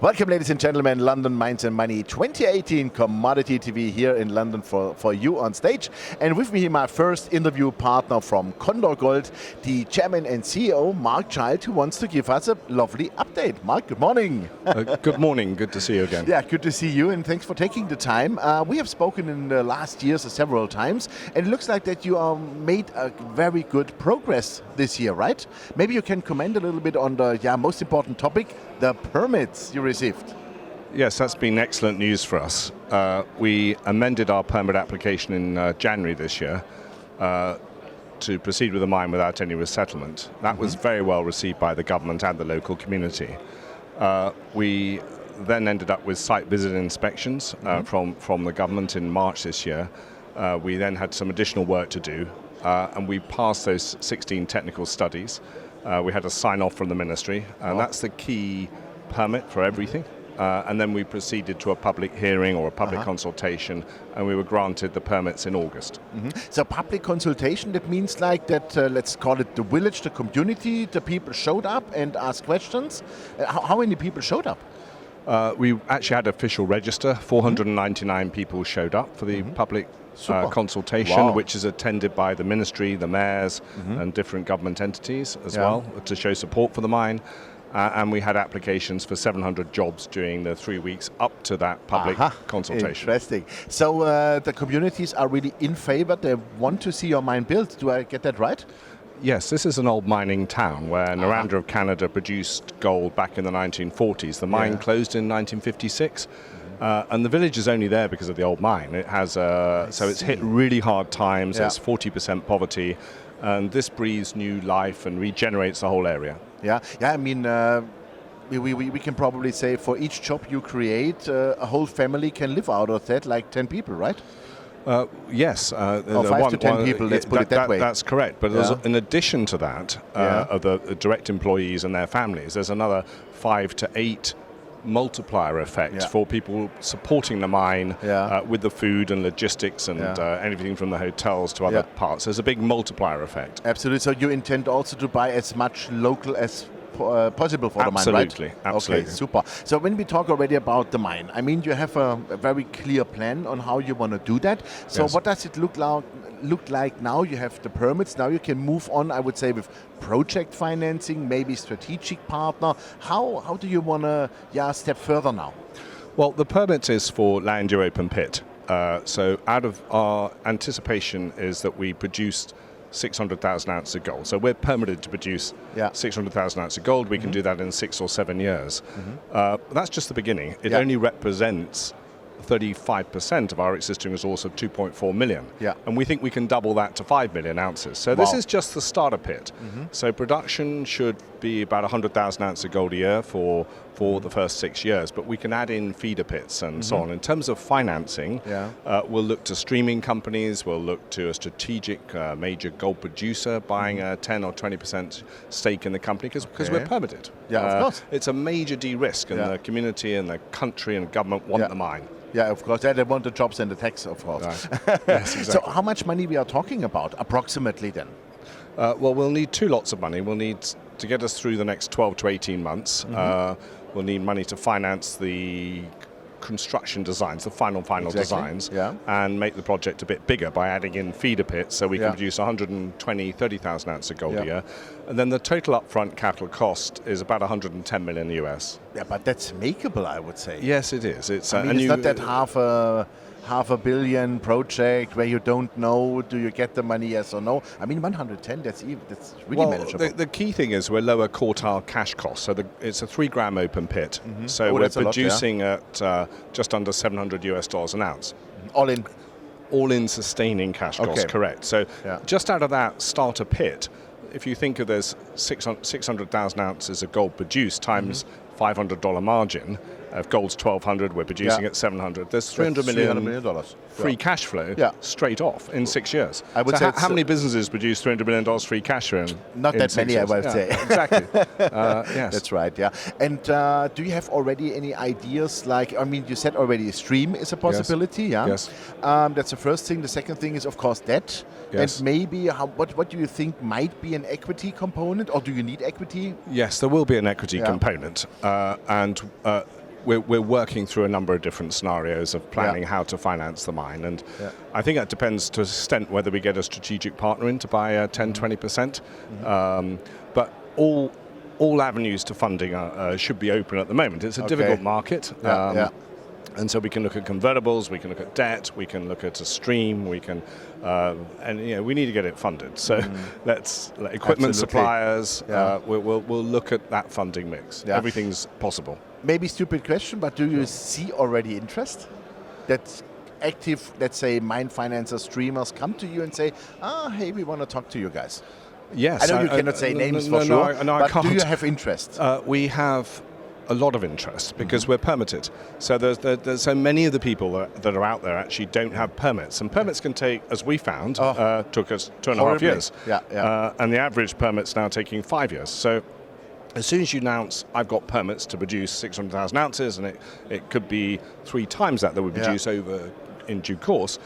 Welcome, ladies and gentlemen, London Mines and Money 2018 Commodity TV here in London for you on stage. And with me, my first interview partner from Condor Gold, the chairman and CEO, Mark Child, who wants to give us a lovely update. Mark, good morning. Good morning. Good to see you again. Yeah, good to see you, and thanks for taking the time. We have spoken in the last years several times, and it looks like that you made a very good progress this year, right? Maybe you can comment a little bit on the most important topic, the permits you received. Yes, that's been excellent news for us. We amended our permit application in January this year to proceed with the mine without any resettlement. That was very well received by the government and the local community. We then ended up with site visit inspections from the government in March this year. We then had some additional work to do, and we passed those 16 technical studies. We had a sign-off from the ministry, and that's the key permit for everything. And then we proceeded to a public hearing or a public consultation, and we were granted the permits in August. So public consultation, that means like that, let's call it the village, the community, the people showed up and asked questions. How many people showed up? We actually had official register. 499 people showed up for the public consultation, which is attended by the ministry, the mayors, and different government entities as well, to show support for the mine. And we had applications for 700 jobs during the 3 weeks up to that public consultation. Interesting. So the communities are really in favor. They want to see your mine built. Do I get that right? Yes, this is an old mining town where Nicaragua of Canada produced gold back in the 1940s. The mine closed in 1956. And the village is only there because of the old mine. It has so it's hit really hard times. It's 40% poverty, and this breathes new life and regenerates the whole area. I mean, we can probably say for each job you create, a whole family can live out of that, like 10 people, right? Yes. 5 to 10 people, let's put it that way. That's correct. But in addition to that, of the direct employees and their families, there's another 5 to 8 multiplier effect for people supporting the mine with the food and logistics and anything from the hotels to other parts. There's a big multiplier effect. Absolutely. So you intend also to buy as much local as possible for the mine, right? Absolutely. Okay, super. So when we talk already about the mine, I mean, you have a very clear plan on how you want to do that. So what does it look like now? You have the permits. Now you can move on, I would say, with project financing, maybe strategic partner. How do you want to step further now? Well, the permit is for land your open pit. So out of our anticipation is that we produced 600,000 ounces of gold. So we're permitted to produce 600,000 ounces of gold. We can do that in 6 or 7 years. That's just the beginning. It only represents 35% of our existing resource of 2.4 million. And we think we can double that to 5 million ounces. So this is just the starter pit. So production should be about 100,000 ounces of gold a year for the first 6 years, but we can add in feeder pits and so on. In terms of financing, we'll look to streaming companies, we'll look to a strategic major gold producer buying a 10 or 20% stake in the company because we're permitted. Of course. It's a major de-risk, and the community and the country and government want the mine. Yeah, of course. They want the jobs and the tax, of course. Yes, exactly. So how much money we are talking about, approximately then? Well, we'll need 2 lots of money. We'll need to get us through the next 12 to 18 months. We'll need money to finance the construction designs, the final designs, and make the project a bit bigger by adding in feeder pits so we can produce 120, 30,000 ounces of gold a year. And then the total upfront capital cost is about 110 million US. Yeah, but that's makeable, I would say. Yes, it is. It's not that half a billion project where you don't know, do you get the money, yes or no? I mean, 110, that's really manageable. The key thing is we're lower quartile cash costs. So it's a 3 gram open pit. So we're producing at just under $700 an ounce. All in? All in sustaining cash costs, correct. So just out of that starter pit, if you think of there's 600,000 ounces of gold produced times $500 margin, if gold's 1,200, we're producing at 700. There's $300 million free cash flow straight off in 6 years. I would say how many businesses produce $300 million free cash flow? Not that many, I would say. Exactly. Yes. That's right, And do you have already any ideas? Like, I mean, you said already a stream is a possibility, Yes. That's the first thing. The second thing is, of course, debt. Yes. And maybe, what do you think might be an equity component, or do you need equity? Yes, there will be an equity component. And we're working through a number of different scenarios of planning how to finance the mine. And I think that depends to an extent whether we get a strategic partner in to buy 10, 20%. But all avenues to funding should be open at the moment. It's a difficult market. And so we can look at convertibles, we can look at debt, we can look at a stream, we can, and we need to get it funded. So let's equipment suppliers. We'll look at that funding mix. Everything's possible. Maybe stupid question, but do you see already interest that active, let's say, mine financiers, streamers come to you and say, hey, we want to talk to you guys? Yes. I know you cannot say names for sure, but do you have interest? We have a lot of interest because we're permitted. So there's so many of the people that are out there actually don't have permits, and permits can take, as we found, took us 2.5 years. And the average permit's now taking 5 years. So as soon as you announce, I've got permits to produce 600,000 ounces, and it could be 3 times that we produce over in due course,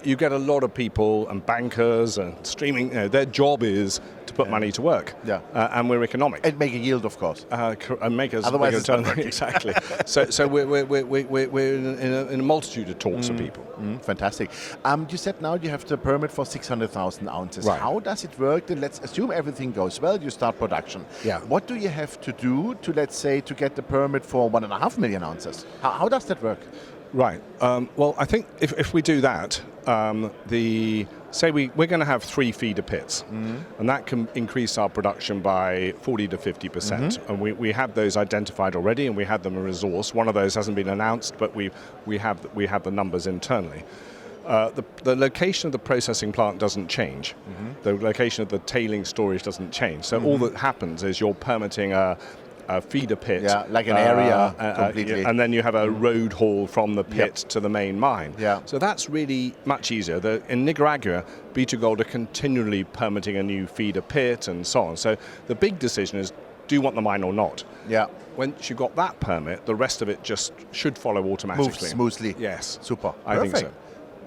you get a lot of people and bankers and streaming. Their job is to put money to work, and we're economic and make a yield, of course, and make us otherwise make a return. Exactly. So we're in a multitude of talks with people. Fantastic. You said now you have the permit for 600,000 ounces. Right. How does it work? Then let's assume everything goes well. You start production. What do you have to do to, let's say, to get the permit for 1.5 million ounces? How does that work? Right. Well, I think if we do that, we're going to have 3 feeder pits, and that can increase our production by 40 to 50%. And we have those identified already, and we have them in resource. One of those hasn't been announced, but we have the numbers internally. The location of the processing plant doesn't change. The location of the tailing storage doesn't change. So all that happens is you're permitting a feeder pit, like an area completely, and then you have a road haul from the pit to the main mine. So that's really much easier. In Nicaragua, B2Gold are continually permitting a new feeder pit and so on. So the big decision is, do you want the mine or not? Once you got that permit, the rest of it just should follow automatically. Move smoothly. Yes. Super. I think so.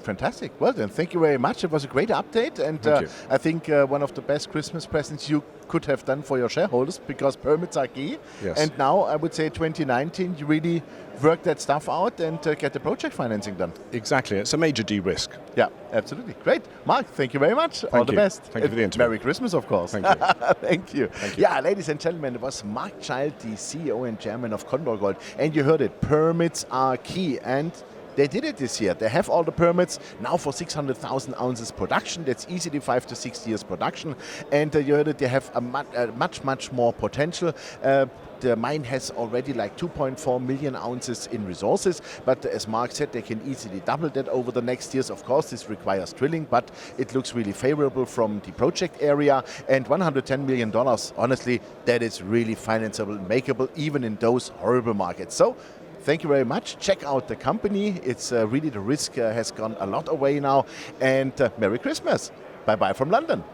Fantastic. Well then, thank you very much. It was a great update, and I think one of the best Christmas presents you could have done for your shareholders, because permits are key. And now I would say 2019, you really work that stuff out and get the project financing done. Exactly. It's a major de-risk. Yeah, absolutely. Great. Mark, thank you very much. All the best. Thank you for the interview. Merry Christmas, of course. Thank you. Thank you. Yeah, ladies and gentlemen, it was Mark Child, the CEO and chairman of Condor Gold. And you heard it, permits are key. And they did it this year. They have all the permits now for 600,000 ounces production. That's easily 5 to 6 years production. And you heard it, they have a much more potential. The mine has already like 2.4 million ounces in resources, but as Mark said, they can easily double that over the next years. Of course, this requires drilling, but it looks really favorable from the project area. And $110 million, honestly, that is really financeable, makeable, even in those horrible markets. So thank you very much. Check out the company. It's really, the risk has gone a lot away now. And Merry Christmas. Bye-bye from London.